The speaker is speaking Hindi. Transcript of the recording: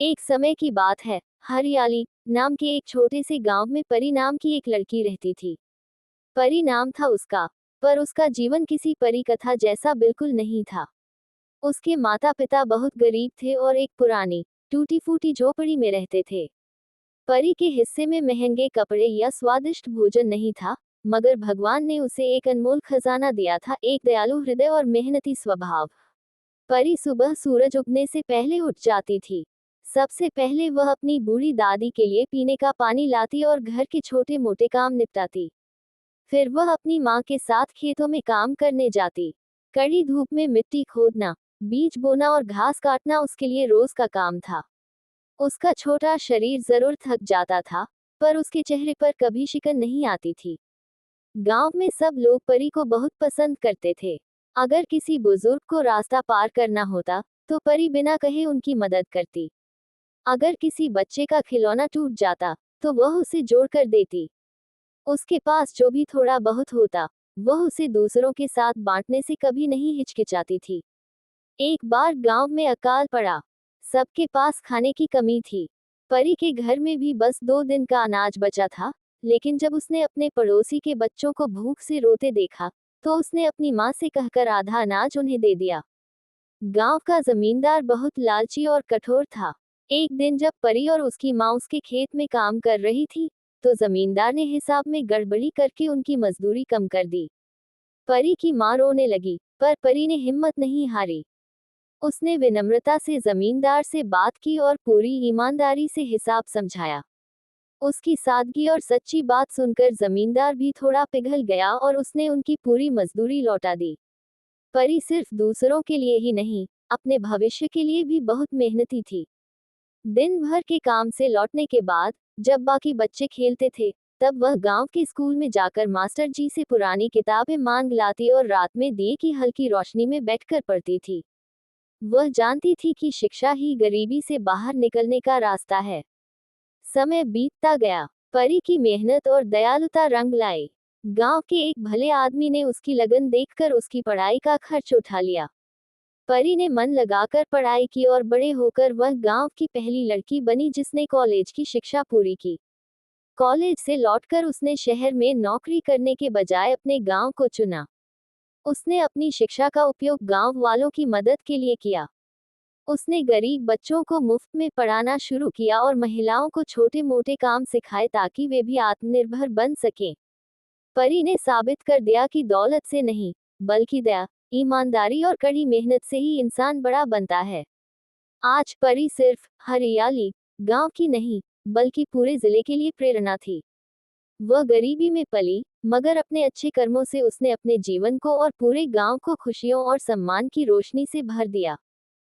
एक समय की बात है। हरियाली नाम के एक छोटे से गांव में परी नाम की एक लड़की रहती थी। परी नाम था उसका, पर उसका जीवन किसी परी कथा जैसा बिल्कुल नहीं था। उसके माता पिता बहुत गरीब थे और एक पुरानी टूटी फूटी झोपड़ी में रहते थे। परी के हिस्से में महंगे कपड़े या स्वादिष्ट भोजन नहीं था, मगर भगवान ने उसे एक अनमोल खजाना दिया था, एक दयालु हृदय और मेहनती स्वभाव। परी सुबह सूरज उगने से पहले उठ जाती थी। सबसे पहले वह अपनी बूढ़ी दादी के लिए पीने का पानी लाती और घर के छोटे मोटे काम निपटाती। फिर वह अपनी माँ के साथ खेतों में काम करने जाती। कड़ी धूप में मिट्टी खोदना, बीज बोना और घास काटना उसके लिए रोज का काम था। उसका छोटा शरीर जरूर थक जाता था, पर उसके चेहरे पर कभी शिकन नहीं आती थी। गांव में सब लोग परी को बहुत पसंद करते थे। अगर किसी बुजुर्ग को रास्ता पार करना होता, तो परी बिना कहे उनकी मदद करती। अगर किसी बच्चे का खिलौना टूट जाता, तो वह उसे जोड़ कर देती। उसके पास जो भी थोड़ा बहुत होता, वह उसे दूसरों के साथ बांटने से कभी नहीं हिचकिचाती थी। एक बार गांव में अकाल पड़ा। सबके पास खाने की कमी थी। परी के घर में भी बस 2 दिन का अनाज बचा था। लेकिन जब उसने अपने पड़ोसी के बच्चों को भूख से रोते देखा, तो उसने अपनी माँ से कहकर आधा अनाज उन्हें दे दिया। गांव का जमींदार बहुत लालची और कठोर था। एक दिन जब परी और उसकी माँ उसके खेत में काम कर रही थी, तो जमींदार ने हिसाब में गड़बड़ी करके उनकी मजदूरी कम कर दी। परी की माँ रोने लगी, पर परी ने हिम्मत नहीं हारी। उसने विनम्रता से जमींदार से बात की और पूरी ईमानदारी से हिसाब समझाया। उसकी सादगी और सच्ची बात सुनकर जमींदार भी थोड़ा पिघल गया और उसने उनकी पूरी मजदूरी लौटा दी। परी सिर्फ दूसरों के लिए ही नहीं, अपने भविष्य के लिए भी बहुत मेहनती थी। दिन भर के काम से लौटने के बाद, जब बाकी बच्चे खेलते थे, तब वह गांव के स्कूल में जाकर मास्टर जी से पुरानी किताबें मांग लाती और रात में दिए की हल्की रोशनी में बैठकर पढ़ती थी। वह जानती थी कि शिक्षा ही गरीबी से बाहर निकलने का रास्ता है। समय बीतता गया। परी की मेहनत और दयालुता रंग लाई। गांव के एक भले आदमी ने उसकी लगन देखकर उसकी पढ़ाई का खर्च उठा लिया। परी ने मन लगाकर पढ़ाई की और बड़े होकर वह गांव की पहली लड़की बनी जिसने कॉलेज की शिक्षा पूरी की। कॉलेज से लौटकर उसने शहर में नौकरी करने के बजाय अपने गांव को चुना। उसने अपनी शिक्षा का उपयोग गांव वालों की मदद के लिए किया। उसने गरीब बच्चों को मुफ्त में पढ़ाना शुरू किया और महिलाओं को छोटे मोटे काम सिखाए ताकि वे भी आत्मनिर्भर बन सकें। परी ने साबित कर दिया कि दौलत से नहीं, बल्कि दया, ईमानदारी और कड़ी मेहनत से ही इंसान बड़ा बनता है। आज परी सिर्फ हरियाली गांव की नहीं, बल्कि पूरे जिले के लिए प्रेरणा थी। वह गरीबी में पली, मगर अपने अच्छे कर्मों से उसने अपने जीवन को और पूरे गांव को खुशियों और सम्मान की रोशनी से भर दिया।